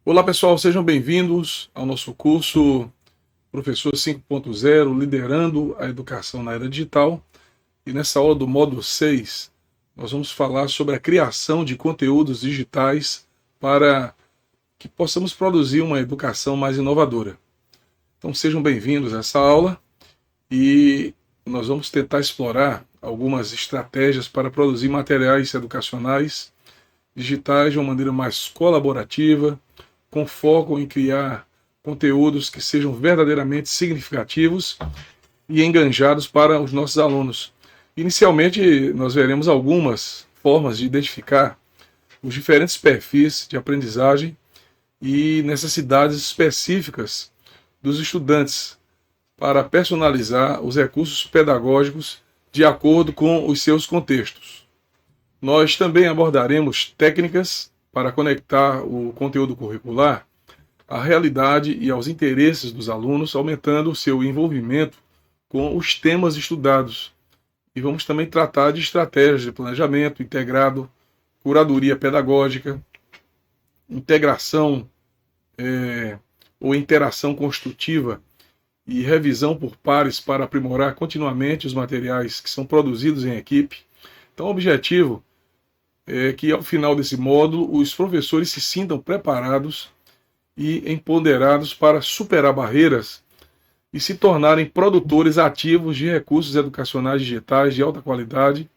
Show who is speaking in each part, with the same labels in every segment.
Speaker 1: Olá pessoal, sejam bem-vindos ao nosso curso Professor 5.0, Liderando a Educação na Era Digital. E nessa aula do módulo 6, nós vamos falar sobre a criação de conteúdos digitais para que possamos produzir uma educação mais inovadora. Então sejam bem-vindos a essa aula e nós vamos tentar explorar algumas estratégias para produzir materiais educacionais digitais de uma maneira mais colaborativa, com foco em criar conteúdos que sejam verdadeiramente significativos e enganjados para os nossos alunos. Inicialmente, nós veremos algumas formas de identificar os diferentes perfis de aprendizagem e necessidades específicas dos estudantes para personalizar os recursos pedagógicos de acordo com os seus contextos. Nós também abordaremos técnicas para conectar o conteúdo curricular à realidade e aos interesses dos alunos, aumentando o seu envolvimento com os temas estudados. E vamos também tratar de estratégias de planejamento integrado, curadoria pedagógica, integração ou interação construtiva e revisão por pares para aprimorar continuamente os materiais que são produzidos em equipe. Então, o objetivo é que, ao final desse módulo, os professores se sintam preparados e empoderados para superar barreiras e se tornarem produtores ativos de recursos educacionais digitais de alta qualidade.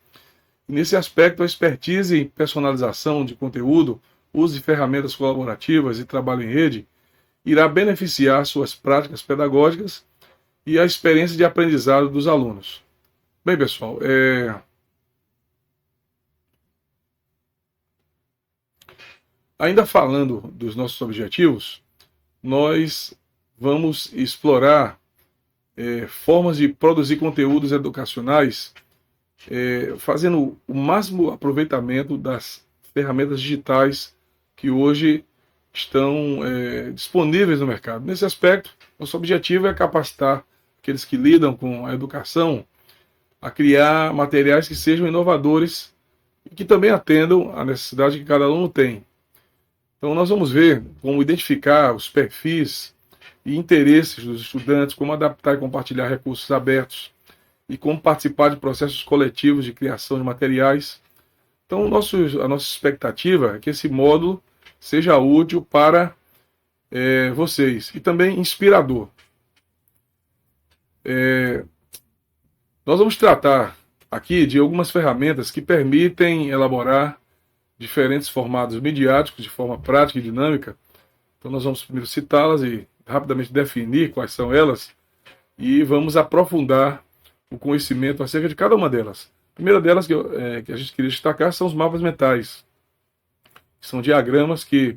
Speaker 1: E, nesse aspecto, a expertise em personalização de conteúdo, uso de ferramentas colaborativas e trabalho em rede irá beneficiar suas práticas pedagógicas e a experiência de aprendizado dos alunos. Bem, pessoal, ainda falando dos nossos objetivos, nós vamos explorar formas de produzir conteúdos educacionais, fazendo o máximo aproveitamento das ferramentas digitais que hoje estão disponíveis no mercado. Nesse aspecto, nosso objetivo é capacitar aqueles que lidam com a educação a criar materiais que sejam inovadores e que também atendam à necessidade que cada aluno tem. Então nós vamos ver como identificar os perfis e interesses dos estudantes, como adaptar e compartilhar recursos abertos e como participar de processos coletivos de criação de materiais. Então a nossa expectativa é que esse módulo seja útil para vocês e também inspirador. Nós vamos tratar aqui de algumas ferramentas que permitem elaborar diferentes formatos midiáticos de forma prática e dinâmica. Então nós vamos primeiro citá-las e rapidamente definir quais são elas e vamos aprofundar o conhecimento acerca de cada uma delas. A primeira delas que a gente queria destacar são os mapas mentais. São diagramas que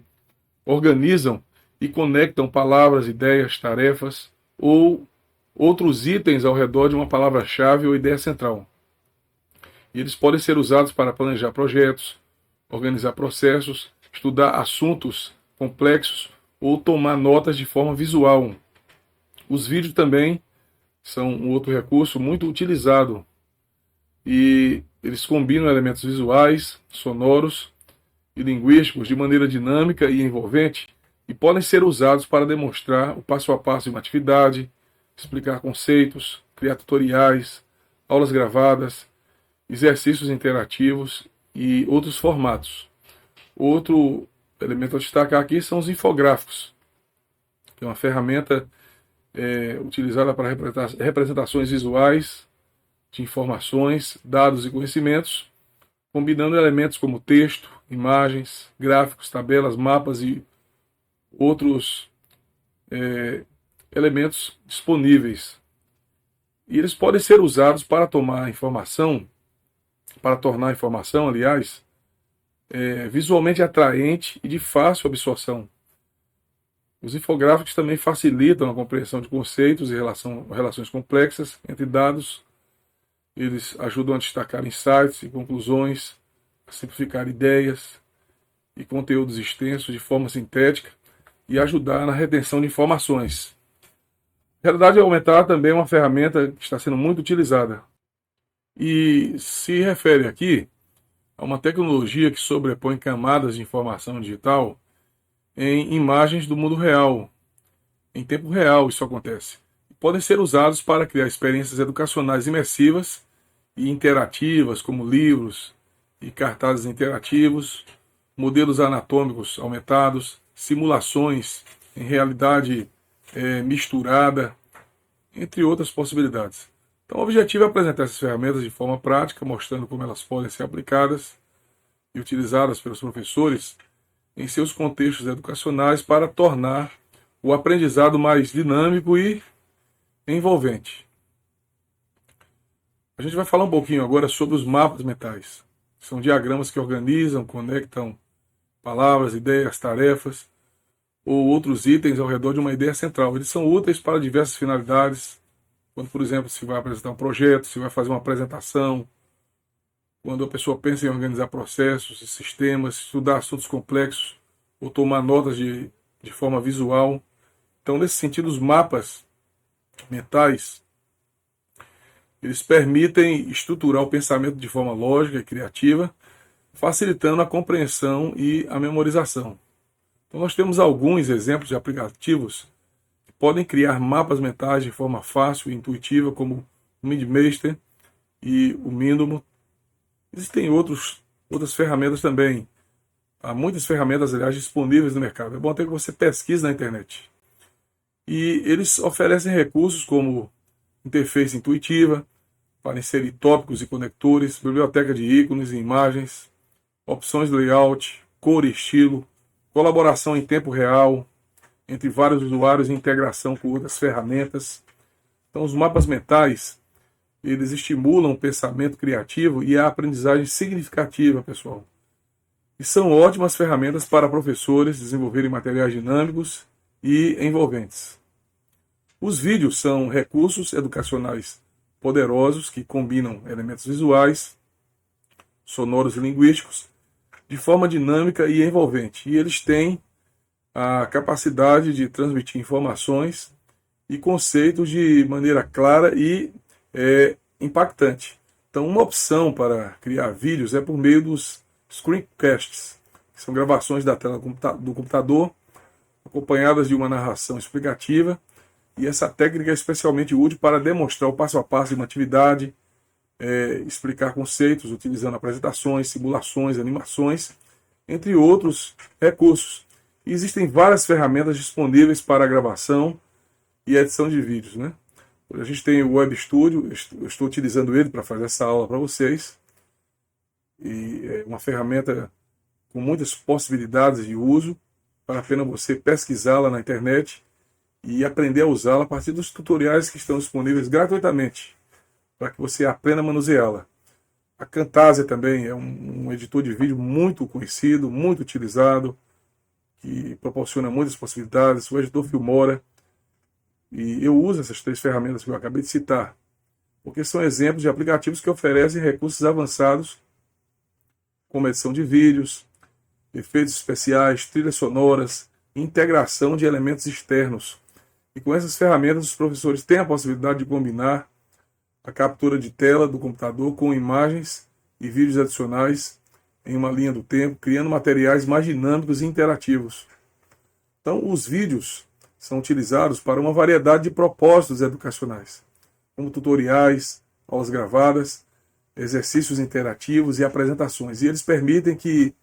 Speaker 1: organizam e conectam palavras, ideias, tarefas ou outros itens ao redor de uma palavra-chave ou ideia central. E eles podem ser usados para planejar projetos, organizar processos, estudar assuntos complexos ou tomar notas de forma visual. Os vídeos também são um outro recurso muito utilizado e eles combinam elementos visuais, sonoros e linguísticos de maneira dinâmica e envolvente e podem ser usados para demonstrar o passo a passo de uma atividade, explicar conceitos, criar tutoriais, aulas gravadas, exercícios interativos e outros formatos. Outro elemento a destacar aqui são os infográficos, que é uma ferramenta utilizada para representações visuais de informações, dados e conhecimentos, combinando elementos como texto, imagens, gráficos, tabelas, mapas e outros elementos disponíveis. E eles podem ser usados para tornar a informação, aliás, visualmente atraente e de fácil absorção. Os infográficos também facilitam a compreensão de conceitos e relações complexas entre dados. Eles ajudam a destacar insights e conclusões, a simplificar ideias e conteúdos extensos de forma sintética e ajudar na retenção de informações. A realidade aumentada também é uma ferramenta que está sendo muito utilizada e se refere aqui a uma tecnologia que sobrepõe camadas de informação digital em imagens do mundo real. Em tempo real isso acontece. Podem ser usados para criar experiências educacionais imersivas e interativas, como livros e cartazes interativos, modelos anatômicos aumentados, simulações em realidade misturada, entre outras possibilidades. Então, o objetivo é apresentar essas ferramentas de forma prática, mostrando como elas podem ser aplicadas e utilizadas pelos professores em seus contextos educacionais para tornar o aprendizado mais dinâmico e envolvente. A gente vai falar um pouquinho agora sobre os mapas mentais. São diagramas que organizam, conectam palavras, ideias, tarefas ou outros itens ao redor de uma ideia central. Eles são úteis para diversas finalidades, quando, por exemplo, se vai apresentar um projeto, se vai fazer uma apresentação, quando a pessoa pensa em organizar processos e sistemas, estudar assuntos complexos ou tomar notas de forma visual. Então, nesse sentido, os mapas mentais, eles permitem estruturar o pensamento de forma lógica e criativa, facilitando a compreensão e a memorização. Então, nós temos alguns exemplos de aplicativos que podem criar mapas mentais de forma fácil e intuitiva, como o MindMeister e o Mindomo. Existem outras ferramentas também. Há muitas ferramentas, aliás, disponíveis no mercado. É bom até que você pesquise na internet. E eles oferecem recursos como interface intuitiva, para inserir tópicos e conectores, biblioteca de ícones e imagens, opções de layout, cor e estilo, colaboração em tempo real entre vários usuários e integração com outras ferramentas. Então, os mapas mentais, eles estimulam o pensamento criativo e a aprendizagem significativa, pessoal. E são ótimas ferramentas para professores desenvolverem materiais dinâmicos e envolventes. Os vídeos são recursos educacionais poderosos que combinam elementos visuais, sonoros e linguísticos de forma dinâmica e envolvente. E eles têm a capacidade de transmitir informações e conceitos de maneira clara e impactante. Então, uma opção para criar vídeos é por meio dos screencasts, que são gravações da tela do computador, acompanhadas de uma narração explicativa. E essa técnica é especialmente útil para demonstrar o passo a passo de uma atividade, explicar conceitos utilizando apresentações, simulações, animações, entre outros recursos. E existem várias ferramentas disponíveis para a gravação e edição de vídeos, né? A gente tem o Web Studio, eu estou utilizando ele para fazer essa aula para vocês. E é uma ferramenta com muitas possibilidades de uso, vale a pena você pesquisá-la na internet e aprender a usá-la a partir dos tutoriais que estão disponíveis gratuitamente, para que você aprenda a manuseá-la. A Camtasia também é um editor de vídeo muito conhecido, muito utilizado, que proporciona muitas possibilidades. O editor Filmora. E eu uso essas três ferramentas que eu acabei de citar, porque são exemplos de aplicativos que oferecem recursos avançados, como edição de vídeos, efeitos especiais, trilhas sonoras, integração de elementos externos. E com essas ferramentas, os professores têm a possibilidade de combinar a captura de tela do computador com imagens e vídeos adicionais em uma linha do tempo, criando materiais mais dinâmicos e interativos. Então, os vídeos são utilizados para uma variedade de propósitos educacionais, como tutoriais, aulas gravadas, exercícios interativos e apresentações. E eles permitem que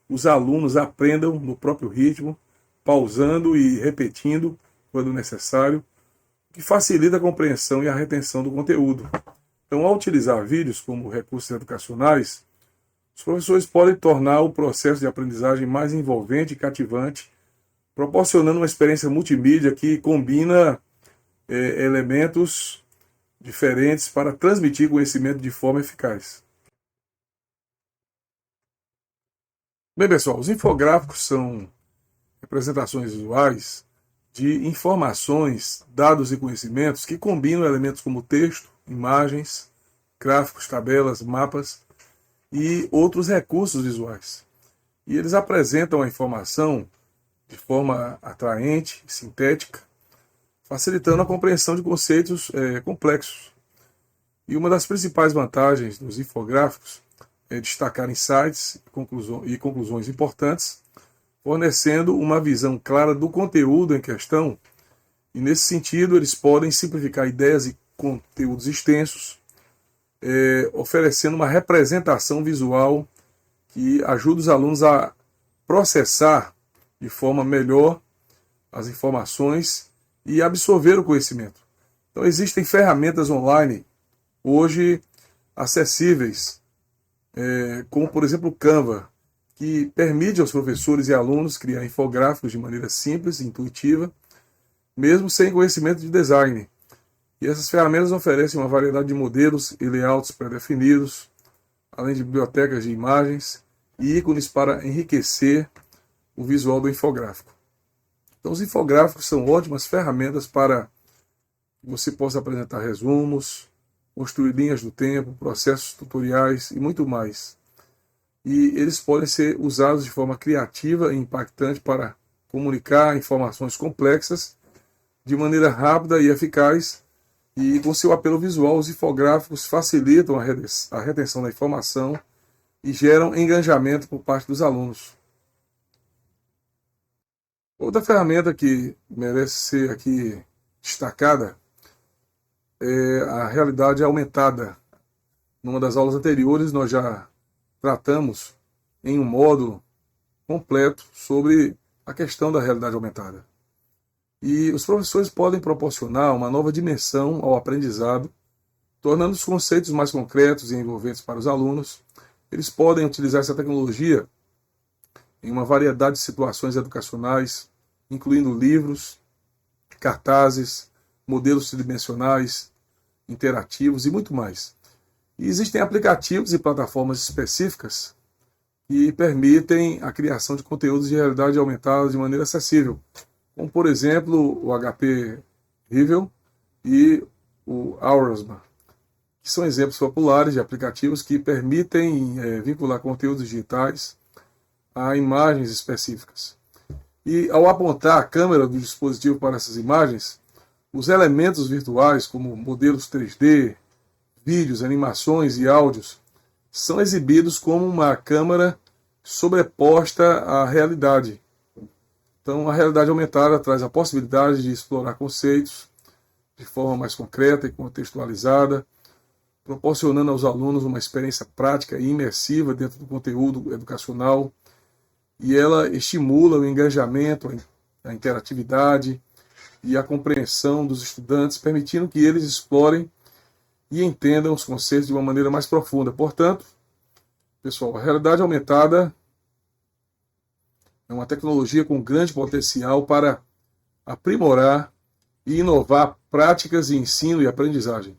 Speaker 1: os alunos aprendam no próprio ritmo, pausando e repetindo quando necessário, o que facilita a compreensão e a retenção do conteúdo. Então, ao utilizar vídeos como recursos educacionais, os professores podem tornar o processo de aprendizagem mais envolvente e cativante, proporcionando uma experiência multimídia que combina elementos diferentes para transmitir conhecimento de forma eficaz. Bem, pessoal, os infográficos são representações visuais de informações, dados e conhecimentos que combinam elementos como texto, imagens, gráficos, tabelas, mapas e outros recursos visuais. E eles apresentam a informação de forma atraente, sintética, facilitando a compreensão de conceitos complexos. E uma das principais vantagens dos infográficos é destacar insights e conclusões importantes, fornecendo uma visão clara do conteúdo em questão, e nesse sentido eles podem simplificar ideias e conteúdos extensos, oferecendo uma representação visual que ajuda os alunos a processar de forma melhor as informações e absorver o conhecimento. Então existem ferramentas online hoje acessíveis, como por exemplo o Canva, que permite aos professores e alunos criar infográficos de maneira simples e intuitiva, mesmo sem conhecimento de design. E essas ferramentas oferecem uma variedade de modelos e layouts pré-definidos, além de bibliotecas de imagens e ícones para enriquecer o visual do infográfico. Então, os infográficos são ótimas ferramentas para que você possa apresentar resumos, construir linhas do tempo, processos tutoriais e muito mais. E eles podem ser usados de forma criativa e impactante para comunicar informações complexas de maneira rápida e eficaz. E com seu apelo visual, os infográficos facilitam a retenção da informação e geram engajamento por parte dos alunos. Outra ferramenta que merece ser aqui destacada é a realidade aumentada. Numa das aulas anteriores, nós já tratamos em um módulo completo sobre a questão da realidade aumentada. E os professores podem proporcionar uma nova dimensão ao aprendizado, tornando os conceitos mais concretos e envolventes para os alunos. Eles podem utilizar essa tecnologia em uma variedade de situações educacionais, incluindo livros, cartazes, modelos tridimensionais, interativos e muito mais. E existem aplicativos e plataformas específicas que permitem a criação de conteúdos de realidade aumentada de maneira acessível, como por exemplo o HP Rivel e o Aurasma, que são exemplos populares de aplicativos que permitem vincular conteúdos digitais a imagens específicas. E ao apontar a câmera do dispositivo para essas imagens, os elementos virtuais, como modelos 3D, vídeos, animações e áudios, são exibidos como uma câmera sobreposta à realidade. Então, a realidade aumentada traz a possibilidade de explorar conceitos de forma mais concreta e contextualizada, proporcionando aos alunos uma experiência prática e imersiva dentro do conteúdo educacional, e ela estimula o engajamento, a interatividade e a compreensão dos estudantes, permitindo que eles explorem e entendam os conceitos de uma maneira mais profunda. Portanto, pessoal, a realidade aumentada é uma tecnologia com grande potencial para aprimorar e inovar práticas de ensino e aprendizagem.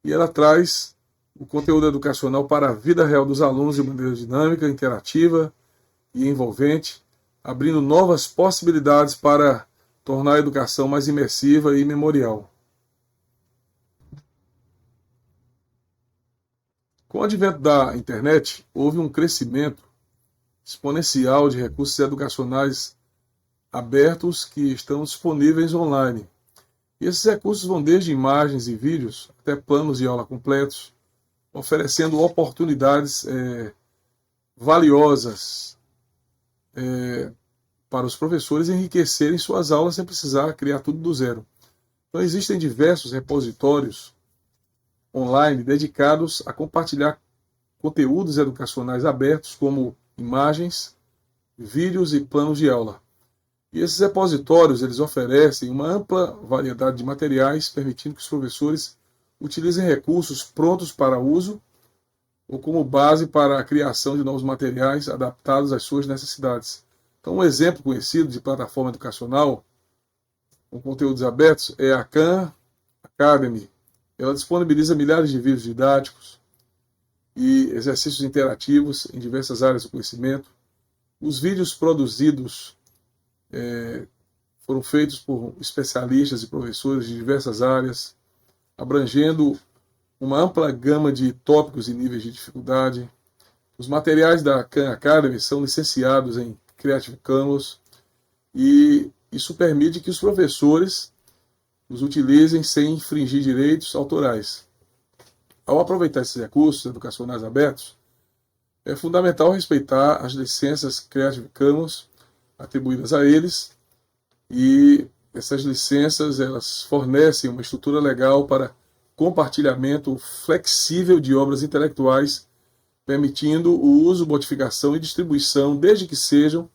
Speaker 1: E ela traz o conteúdo educacional para a vida real dos alunos de maneira dinâmica, interativa e envolvente, abrindo novas possibilidades para tornar a educação mais imersiva e memorial. Com o advento da internet, houve um crescimento exponencial de recursos educacionais abertos que estão disponíveis online. E esses recursos vão desde imagens e vídeos até planos de aula completos, oferecendo oportunidades valiosas para os professores enriquecerem suas aulas sem precisar criar tudo do zero. Então existem diversos repositórios online dedicados a compartilhar conteúdos educacionais abertos, como imagens, vídeos e planos de aula. E esses repositórios eles oferecem uma ampla variedade de materiais, permitindo que os professores utilizem recursos prontos para uso ou como base para a criação de novos materiais adaptados às suas necessidades. Então, um exemplo conhecido de plataforma educacional com conteúdos abertos é a Khan Academy. Ela disponibiliza milhares de vídeos didáticos e exercícios interativos em diversas áreas do conhecimento. Os vídeos produzidos foram feitos por especialistas e professores de diversas áreas, abrangendo uma ampla gama de tópicos e níveis de dificuldade. Os materiais da Khan Academy são licenciados em Creative Commons e isso permite que os professores os utilizem sem infringir direitos autorais. Ao aproveitar esses recursos educacionais abertos, é fundamental respeitar as licenças Creative Commons atribuídas a eles, e essas licenças elas fornecem uma estrutura legal para compartilhamento flexível de obras intelectuais, permitindo o uso, modificação e distribuição, desde que sejam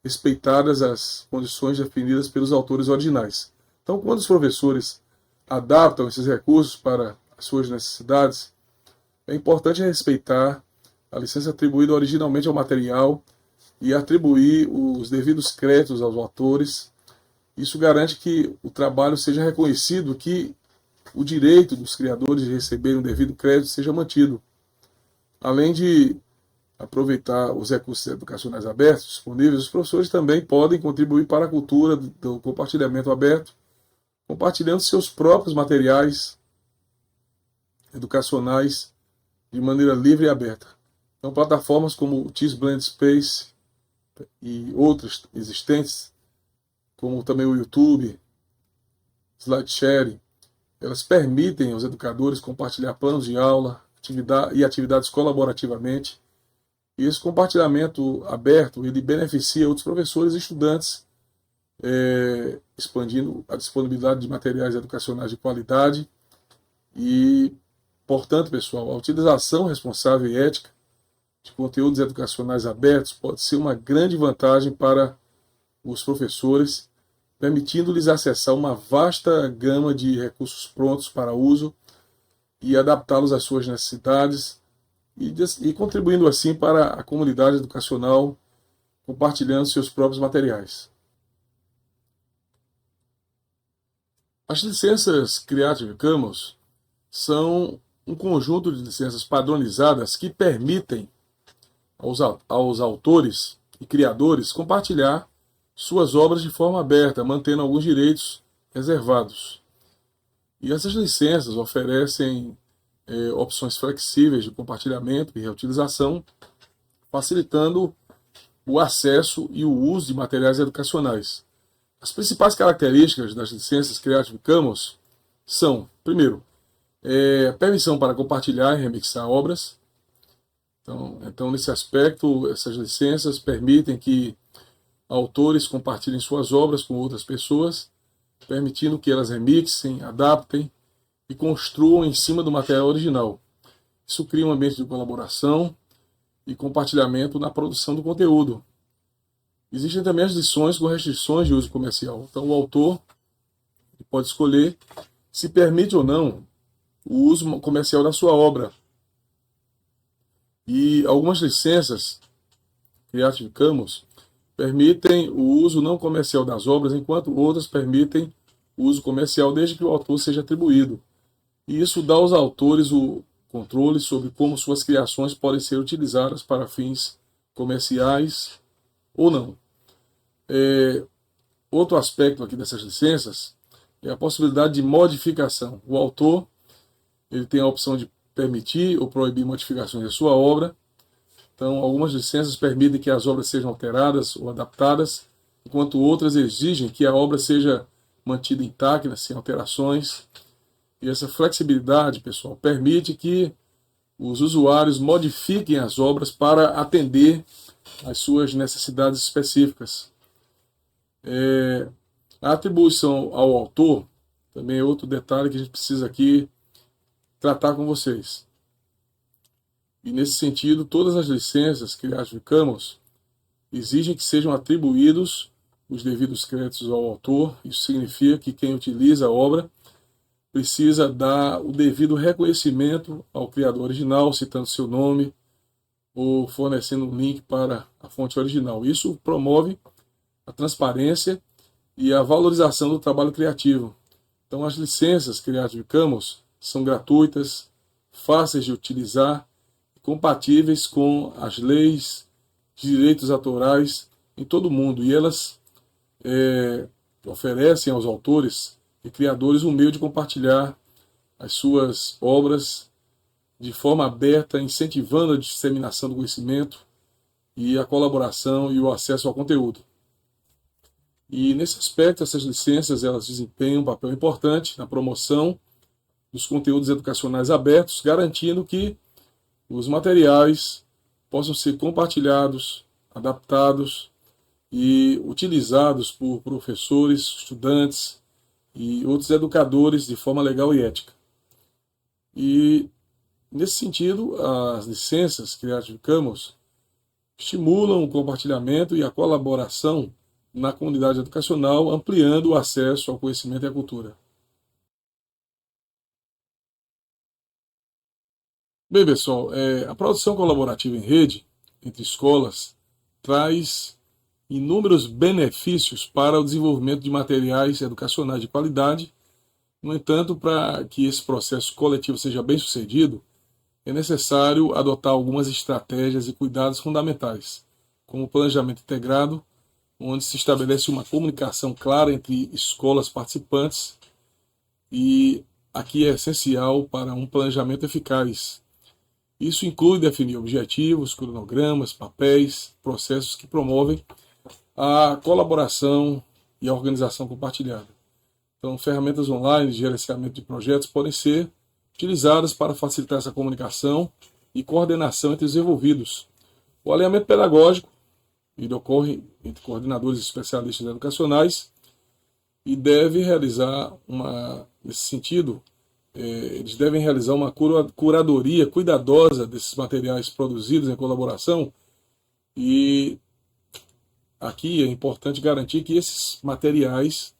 Speaker 1: respeitadas as condições definidas pelos autores originais. Então, quando os professores adaptam esses recursos para as suas necessidades, é importante respeitar a licença atribuída originalmente ao material e atribuir os devidos créditos aos autores. Isso garante que o trabalho seja reconhecido, que o direito dos criadores de receberem o devido crédito seja mantido. Além de aproveitar os recursos educacionais abertos disponíveis, os professores também podem contribuir para a cultura do compartilhamento aberto, compartilhando seus próprios materiais educacionais de maneira livre e aberta. Então, plataformas como o Teams Blend Space e outras existentes, como também o YouTube, SlideShare, elas permitem aos educadores compartilhar planos de aula e atividades colaborativamente. E esse compartilhamento aberto ele beneficia outros professores e estudantes, expandindo a disponibilidade de materiais educacionais de qualidade e, portanto, pessoal, a utilização responsável e ética de conteúdos educacionais abertos pode ser uma grande vantagem para os professores, permitindo-lhes acessar uma vasta gama de recursos prontos para uso e adaptá-los às suas necessidades e contribuindo assim para a comunidade educacional, compartilhando seus próprios materiais. As licenças Creative Commons são um conjunto de licenças padronizadas que permitem aos autores e criadores compartilhar suas obras de forma aberta, mantendo alguns direitos reservados. E essas licenças oferecem opções flexíveis de compartilhamento e reutilização, facilitando o acesso e o uso de materiais educacionais. As principais características das licenças Creative Commons são, primeiro, permissão para compartilhar e remixar obras. Então, nesse aspecto, essas licenças permitem que autores compartilhem suas obras com outras pessoas, permitindo que elas remixem, adaptem e construam em cima do material original. Isso cria um ambiente de colaboração e compartilhamento na produção do conteúdo. Existem também as lições com restrições de uso comercial. Então, o autor pode escolher se permite ou não o uso comercial da sua obra. E algumas licenças Creative Commons permitem o uso não comercial das obras, enquanto outras permitem o uso comercial desde que o autor seja atribuído. E isso dá aos autores o controle sobre como suas criações podem ser utilizadas para fins comerciais ou não. Outro aspecto aqui dessas licenças é a possibilidade de modificação. O autor ele tem a opção de permitir ou proibir modificações da sua obra. Então, algumas licenças permitem que as obras sejam alteradas ou adaptadas, enquanto outras exigem que a obra seja mantida intacta, sem alterações. E essa flexibilidade, pessoal, permite que os usuários modifiquem as obras para atender às suas necessidades específicas. A atribuição ao autor também é outro detalhe que a gente precisa aqui tratar com vocês. E nesse sentido, todas as licenças Creative Commons exigem que sejam atribuídos os devidos créditos ao autor. Isso significa que quem utiliza a obra precisa dar o devido reconhecimento ao criador original, citando seu nome ou fornecendo um link para a fonte original. Isso promove a transparência e a valorização do trabalho criativo. Então, as licenças Creative Commons são gratuitas, fáceis de utilizar, compatíveis com as leis de direitos autorais em todo o mundo. E elas oferecem aos autores e criadores um meio de compartilhar as suas obras de forma aberta, incentivando a disseminação do conhecimento e a colaboração e o acesso ao conteúdo. E nesse aspecto, essas licenças elas desempenham um papel importante na promoção dos conteúdos educacionais abertos, garantindo que os materiais possam ser compartilhados, adaptados e utilizados por professores, estudantes e outros educadores de forma legal e ética. E, nesse sentido, as licenças Creative Commons estimulam o compartilhamento e a colaboração na comunidade educacional, ampliando o acesso ao conhecimento e à cultura. Bem, pessoal, a produção colaborativa em rede entre escolas traz inúmeros benefícios para o desenvolvimento de materiais educacionais de qualidade. No entanto, para que esse processo coletivo seja bem sucedido, é necessário adotar algumas estratégias e cuidados fundamentais, como o planejamento integrado, onde se estabelece uma comunicação clara entre escolas participantes, e aqui é essencial para um planejamento eficaz. Isso inclui definir objetivos, cronogramas, papéis, processos que promovem a colaboração e a organização compartilhada. Então, ferramentas online de gerenciamento de projetos podem ser utilizadas para facilitar essa comunicação e coordenação entre os envolvidos. O alinhamento pedagógico, ele ocorre entre coordenadores e especialistas educacionais e nesse sentido, eles devem realizar uma curadoria cuidadosa desses materiais produzidos em colaboração, e aqui é importante garantir que esses materiais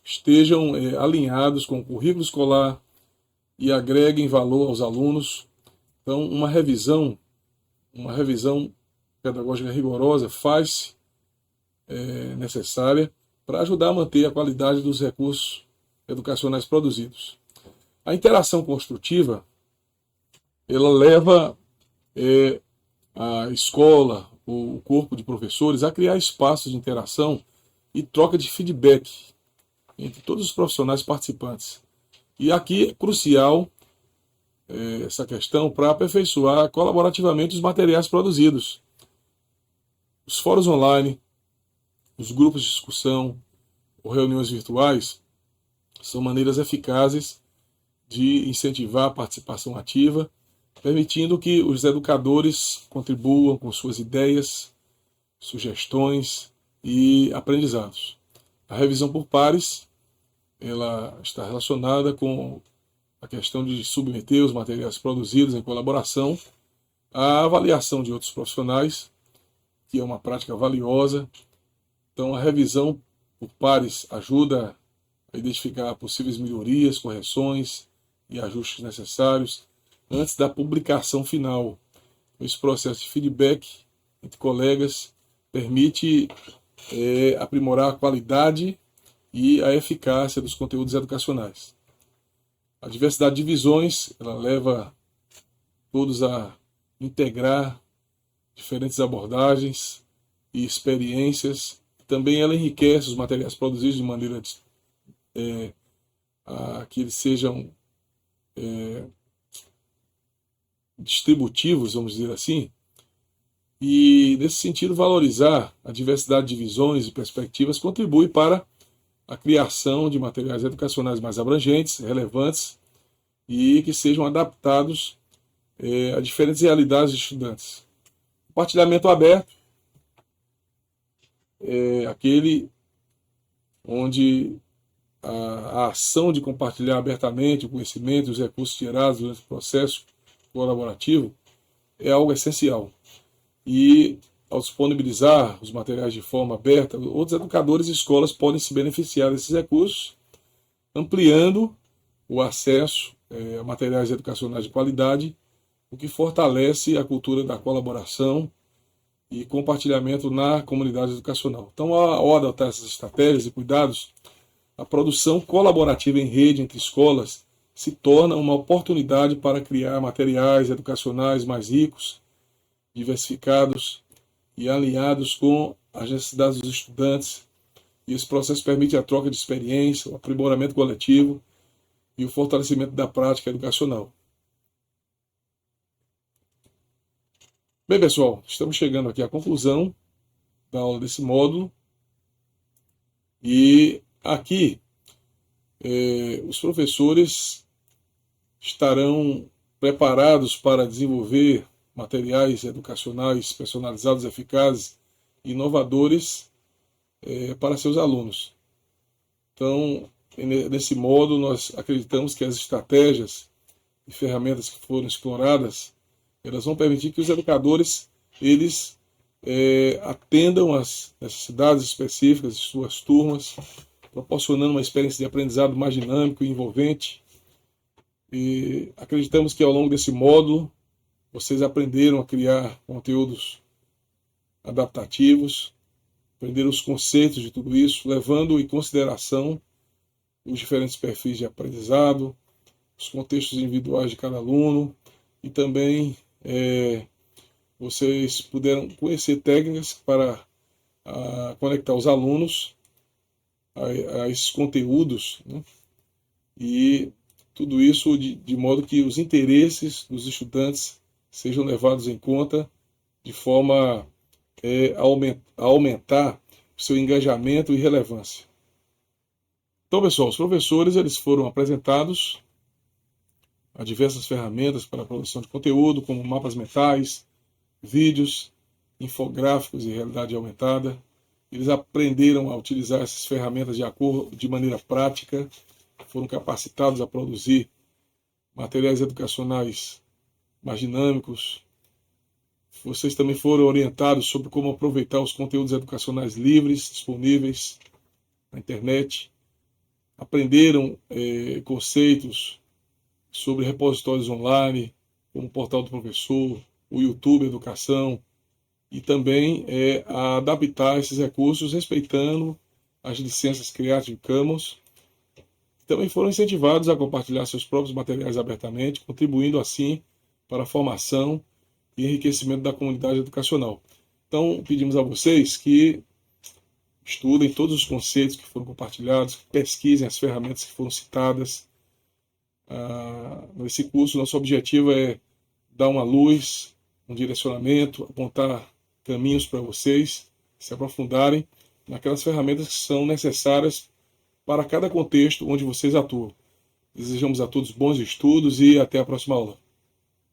Speaker 1: estejam alinhados com o currículo escolar e agreguem valor aos alunos. Então, uma revisão pedagógica rigorosa faz necessária para ajudar a manter a qualidade dos recursos educacionais produzidos. A interação construtiva, ela leva a escola, o corpo de professores, a criar espaços de interação e troca de feedback entre todos os profissionais participantes. E aqui é crucial essa questão para aperfeiçoar colaborativamente os materiais produzidos. Os fóruns online, os grupos de discussão ou reuniões virtuais são maneiras eficazes de incentivar a participação ativa, permitindo que os educadores contribuam com suas ideias, sugestões e aprendizados. A revisão por pares, ela está relacionada com a questão de submeter os materiais produzidos em colaboração à avaliação de outros profissionais, que é uma prática valiosa. Então, a revisão por pares ajuda a identificar possíveis melhorias, correções e ajustes necessários antes da publicação final. Esse processo de feedback entre colegas permite aprimorar a qualidade e a eficácia dos conteúdos educacionais. A diversidade de visões, ela leva todos a integrar diferentes abordagens e experiências. Também ela enriquece os materiais produzidos de maneira a que eles sejam distributivos, vamos dizer assim, e, nesse sentido, valorizar a diversidade de visões e perspectivas contribui para a criação de materiais educacionais mais abrangentes, relevantes e que sejam adaptados a diferentes realidades de estudantes. Compartilhamento aberto é aquele onde a ação de compartilhar abertamente o conhecimento e os recursos gerados durante o processo colaborativo é algo essencial. E, ao disponibilizar os materiais de forma aberta, outros educadores e escolas podem se beneficiar desses recursos, ampliando o acesso a materiais educacionais de qualidade, o que fortalece a cultura da colaboração e compartilhamento na comunidade educacional. Então, ao adotar essas estratégias e cuidados, a produção colaborativa em rede entre escolas se torna uma oportunidade para criar materiais educacionais mais ricos, diversificados e alinhados com as necessidades dos estudantes. E esse processo permite a troca de experiência, o aprimoramento coletivo e o fortalecimento da prática educacional. Bem, pessoal, estamos chegando aqui à conclusão da aula desse módulo. E aqui os professores estarão preparados para desenvolver materiais educacionais personalizados, eficazes e inovadores para seus alunos. Então, nesse modo, nós acreditamos que as estratégias e ferramentas que foram exploradas, elas vão permitir que os educadores eles atendam às necessidades específicas de suas turmas, proporcionando uma experiência de aprendizado mais dinâmico e envolvente. E acreditamos que ao longo desse módulo vocês aprenderam a criar conteúdos adaptativos, aprenderam os conceitos de tudo isso, levando em consideração os diferentes perfis de aprendizado, os contextos individuais de cada aluno, e também vocês puderam conhecer técnicas para conectar os alunos a esses conteúdos, né? E tudo isso de modo que os interesses dos estudantes sejam levados em conta de forma a aumentar o seu engajamento e relevância. Então, pessoal, os professores eles foram apresentados a diversas ferramentas para a produção de conteúdo, como mapas mentais, vídeos, infográficos e realidade aumentada. Eles aprenderam a utilizar essas ferramentas de maneira prática, foram capacitados a produzir materiais educacionais mais dinâmicos. Vocês também foram orientados sobre como aproveitar os conteúdos educacionais livres, disponíveis na internet. Aprenderam conceitos sobre repositórios online, como o Portal do Professor, o YouTube Educação, e também a adaptar esses recursos respeitando as licenças Creative Commons. Também foram incentivados a compartilhar seus próprios materiais abertamente, contribuindo assim para a formação e enriquecimento da comunidade educacional. Então, pedimos a vocês que estudem todos os conceitos que foram compartilhados, que pesquisem as ferramentas que foram citadas. Nesse curso, nosso objetivo é dar uma luz, um direcionamento, apontar caminhos para vocês se aprofundarem naquelas ferramentas que são necessárias para cada contexto onde vocês atuam. Desejamos a todos bons estudos e até a próxima aula.